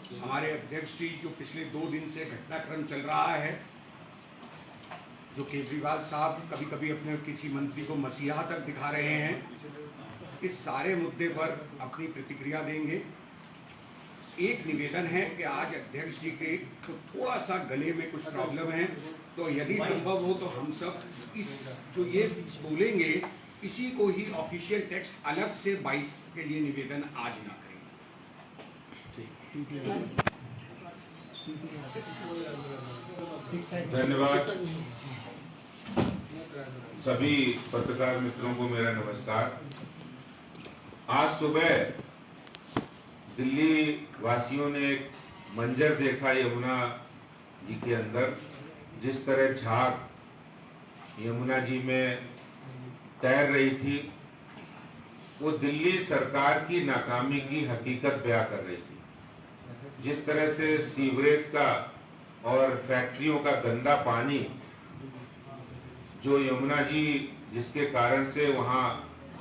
हमारे अध्यक्ष जी जो पिछले 2 दिन से घटनाक्रम चल रहा है, जो केजरीवाल साहब कभी कभी अपने किसी मंत्री को मसीहा तक दिखा रहे हैं, इस सारे मुद्दे पर अपनी प्रतिक्रिया देंगे। एक निवेदन है कि आज अध्यक्ष जी के तो थोड़ा सा गले में कुछ प्रॉब्लम है, तो यदि संभव हो तो हम सब इस जो ये बोलेंगे इसी को ही ऑफिशियल टेक्स्ट अलग से बाइट के लिए निवेदन आज ना करें। धन्यवाद। सभी पत्रकार मित्रों को मेरा नमस्कार। आज सुबह दिल्ली वासियों ने एक मंजर देखा यमुना जी के अंदर, जिस तरह झाग यमुना जी में तैर रही थी, वो दिल्ली सरकार की नाकामी की हकीकत बयां कर रही थी। जिस तरह से सीवरेज का और फैक्ट्रियों का गंदा पानी जो यमुना जी, जिसके कारण से वहां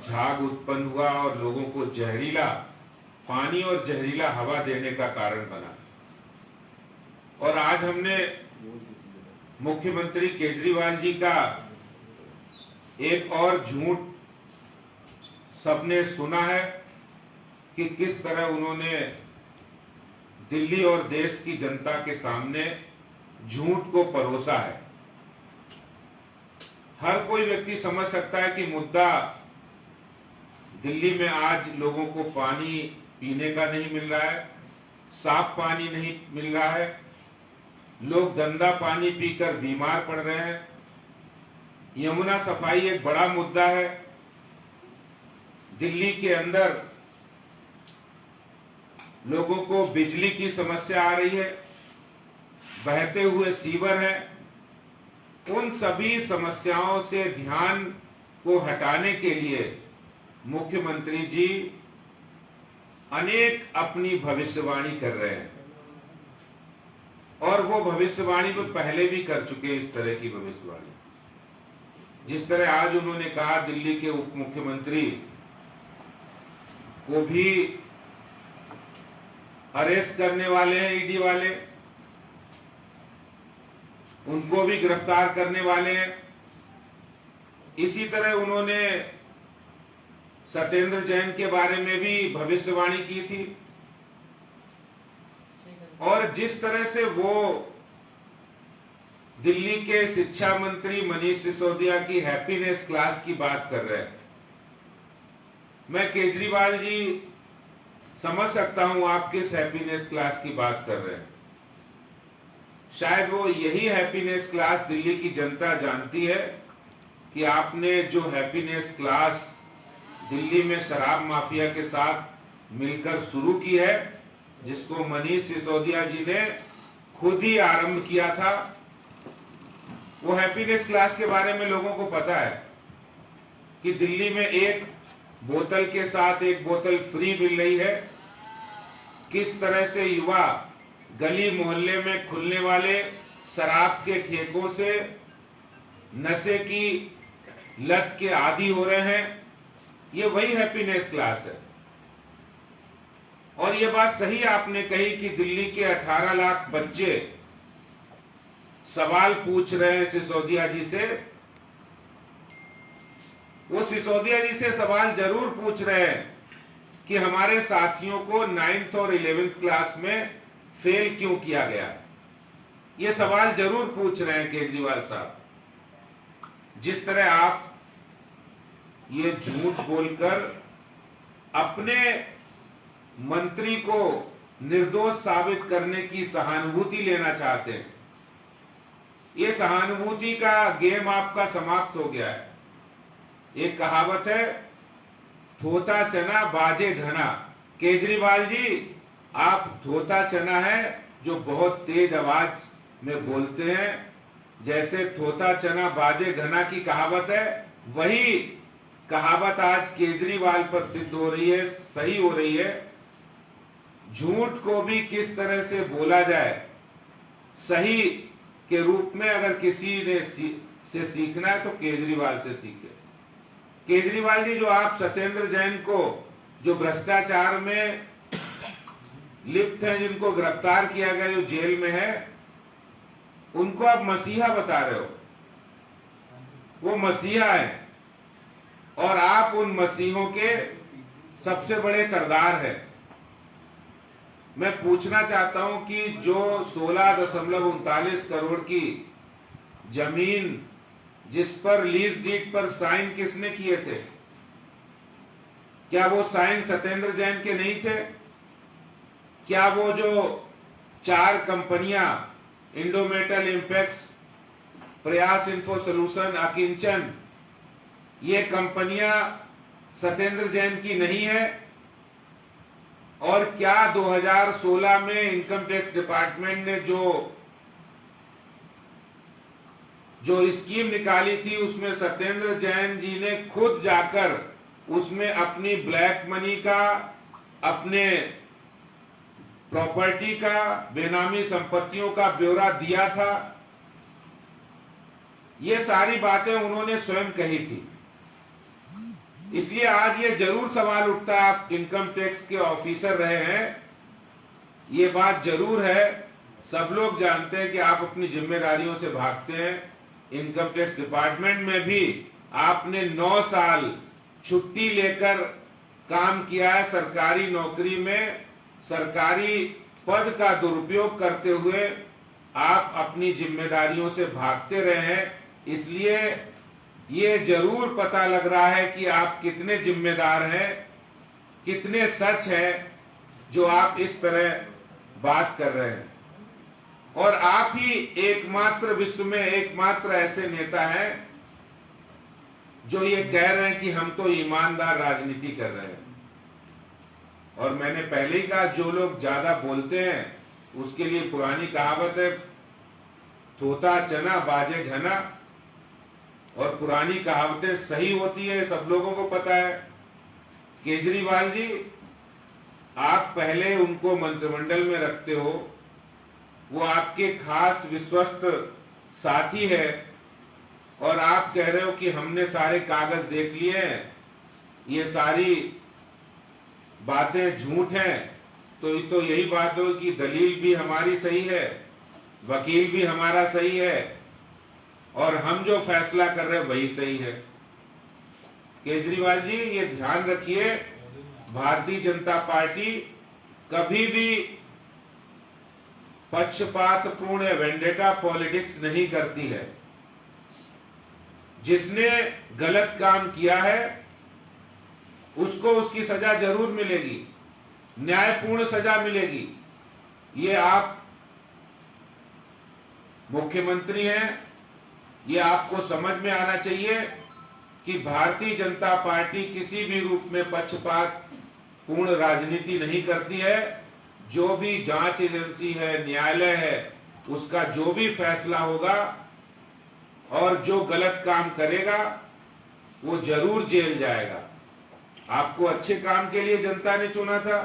झाग उत्पन्न हुआ और लोगों को जहरीला पानी और जहरीला हवा देने का कारण बना। और आज हमने मुख्यमंत्री केजरीवाल जी का एक और झूठ सबने सुना है कि किस तरह उन्होंने दिल्ली और देश की जनता के सामने झूठ को परोसा है। हर कोई व्यक्ति समझ सकता है कि मुद्दा दिल्ली में आज लोगों को पानी पीने का नहीं मिल रहा है, साफ पानी नहीं मिल रहा है, लोग गंदा पानी पीकर बीमार पड़ रहे हैं। यमुना सफाई एक बड़ा मुद्दा है। दिल्ली के अंदर लोगों को बिजली की समस्या आ रही है, बहते हुए सीवर है। उन सभी समस्याओं से ध्यान को हटाने के लिए मुख्यमंत्री जी अनेक अपनी भविष्यवाणी कर रहे हैं, और वो भविष्यवाणी तो पहले भी कर चुके हैं। इस तरह की भविष्यवाणी, जिस तरह आज उन्होंने कहा दिल्ली के उप मुख्यमंत्री को भी अरेस्ट करने वाले हैं ईडी वाले, उनको भी गिरफ्तार करने वाले हैं। इसी तरह उन्होंने सत्येंद्र जैन के बारे में भी भविष्यवाणी की थी। और जिस तरह से वो दिल्ली के शिक्षा मंत्री मनीष सिसोदिया की हैप्पीनेस क्लास की बात कर रहे हैं, मैं केजरीवाल जी समझ सकता हूं आप किस हैप्पीनेस क्लास की बात कर रहे हैं। शायद वो यही हैप्पीनेस क्लास दिल्ली की जनता जानती है कि आपने जो हैप्पीनेस क्लास दिल्ली में शराब माफिया के साथ मिलकर शुरू की है, जिसको मनीष सिसोदिया जी ने खुद ही आरंभ किया था, वो हैप्पीनेस क्लास के बारे में लोगों को पता है कि दिल्ली में एक बोतल के साथ एक बोतल फ्री मिल रही है। किस तरह से युवा गली मोहल्ले में खुलने वाले शराब के ठेकों से नशे की लत के आदी हो रहे हैं, ये वही हैप्पीनेस क्लास है। और ये बात सही आपने कही कि दिल्ली के 18 लाख बच्चे सवाल पूछ रहे हैं सिसोदिया जी से। वो सिसोदिया जी से सवाल जरूर पूछ रहे हैं कि हमारे साथियों को 9th और 11th क्लास में फेल क्यों किया गया। ये सवाल जरूर पूछ रहे हैं केजरीवाल साहब। जिस तरह आप ये झूठ बोलकर अपने मंत्री को निर्दोष साबित करने की सहानुभूति लेना चाहते हैं, ये सहानुभूति का गेम आपका समाप्त हो गया है। एक कहावत है, धोता चना बाजे घना। केजरीवाल जी, आप धोता चना है जो बहुत तेज आवाज में बोलते हैं। जैसे धोता चना बाजे घना की कहावत है, वही कहावत आज केजरीवाल पर सिद्ध हो रही है, सही हो रही है। झूठ को भी किस तरह से बोला जाए, सही के रूप में अगर किसी ने से सीखना है तो केजरीवाल से सीखे। केजरीवाल जी, जो आप सत्येंद्र जैन को जो भ्रष्टाचार में लिप्त हैं, जिनको गिरफ्तार किया गया, जो जेल में है, उनको आप मसीहा बता रहे हो। वो मसीहा है और आप उन मसीहों के सबसे बड़े सरदार हैं। मैं पूछना चाहता हूं कि जो 16.39 करोड़ की जमीन जिस पर लीज डीड पर साइन किसने किए थे, क्या वो साइन सत्येंद्र जैन के नहीं थे? क्या वो जो 4 कंपनियां इंडोमेटल, इंपेक्स, प्रयास इन्फो सोल्यूशन, अकिंचन, ये कंपनियां सत्येंद्र जैन की नहीं है? और क्या 2016 में इनकम टैक्स डिपार्टमेंट ने जो स्कीम निकाली थी, उसमें सत्येंद्र जैन जी ने खुद जाकर उसमें अपनी ब्लैक मनी का, अपने प्रॉपर्टी का, बेनामी संपत्तियों का ब्यौरा दिया था? ये सारी बातें उन्होंने स्वयं कही थी। इसलिए आज ये जरूर सवाल उठता है, आप इनकम टैक्स के ऑफिसर रहे हैं, ये बात जरूर है, सब लोग जानते हैं कि आप अपनी जिम्मेदारियों से भागते हैं। इनकम टैक्स डिपार्टमेंट में भी आपने 9 साल छुट्टी लेकर काम किया है, सरकारी नौकरी में सरकारी पद का दुरुपयोग करते हुए आप अपनी जिम्मेदारियों से भागते रहे हैं। इसलिए ये जरूर पता लग रहा है कि आप कितने जिम्मेदार हैं, कितने सच है जो आप इस तरह बात कर रहे हैं। और आप ही एकमात्र विश्व में एकमात्र ऐसे नेता हैं जो ये कह रहे हैं कि हम तो ईमानदार राजनीति कर रहे हैं। और मैंने पहले ही कहा, जो लोग ज्यादा बोलते हैं उसके लिए पुरानी कहावत है, थोता चना बाजे घना। और पुरानी कहावतें सही होती है, सब लोगों को पता है। केजरीवाल जी, आप पहले उनको मंत्रिमंडल में रखते हो, वो आपके खास विश्वस्त साथी है, और आप कह रहे हो कि हमने सारे कागज देख लिए हैं, ये सारी बातें झूठ हैं। तो यही बात हो कि दलील भी हमारी सही है, वकील भी हमारा सही है, और हम जो फैसला कर रहे हैं वही सही है। केजरीवाल जी, ये ध्यान रखिए, भारतीय जनता पार्टी कभी भी पक्षपातपूर्ण या वेंडेटा पॉलिटिक्स नहीं करती है। जिसने गलत काम किया है उसको उसकी सजा जरूर मिलेगी, न्यायपूर्ण सजा मिलेगी। ये आप मुख्यमंत्री हैं, ये आपको समझ में आना चाहिए कि भारतीय जनता पार्टी किसी भी रूप में पक्षपात पूर्ण राजनीति नहीं करती है। जो भी जांच एजेंसी है, न्यायालय है, उसका जो भी फैसला होगा और जो गलत काम करेगा वो जरूर जेल जाएगा। आपको अच्छे काम के लिए जनता ने चुना था,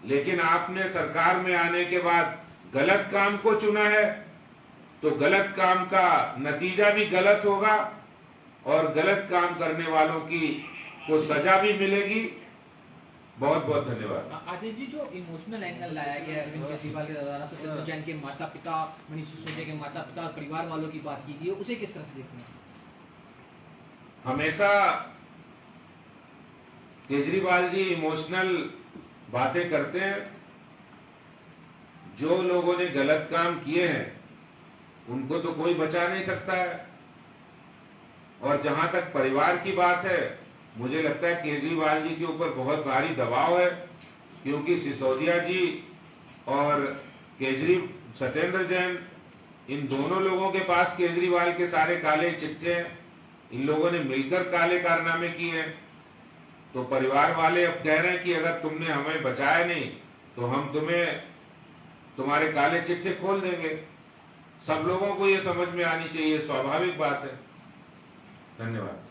लेकिन आपने सरकार में आने के बाद गलत काम को चुना है, तो गलत काम का नतीजा भी गलत होगा और गलत काम करने वालों को सजा भी मिलेगी। बहुत बहुत धन्यवाद। आदित्य जी, जो इमोशनल एंगल लाया गया अरविंद केजरीवाल के द्वारा सत्येंद्र जैन के माता पिता, मनीष सिसोदिया के माता पिता और परिवार वालों की बात की गई है, उसे किस तरह से देखते हैं? हमेशा केजरीवाल जी इमोशनल बातें करते हैं। जो लोगों ने गलत काम किए हैं उनको तो कोई बचा नहीं सकता है। और जहां तक परिवार की बात है, मुझे लगता है केजरीवाल जी के ऊपर बहुत भारी दबाव है, क्योंकि सिसोदिया जी और सत्येंद्र जैन, इन दोनों लोगों के पास केजरीवाल के सारे काले चिट्ठे हैं। इन लोगों ने मिलकर काले कारनामे किए हैं। तो परिवार वाले अब कह रहे हैं कि अगर तुमने हमें बचाया नहीं तो हम तुम्हारे काले चिट्ठे खोल देंगे। सब लोगों को ये समझ में आनी चाहिए, स्वाभाविक बात है। धन्यवाद।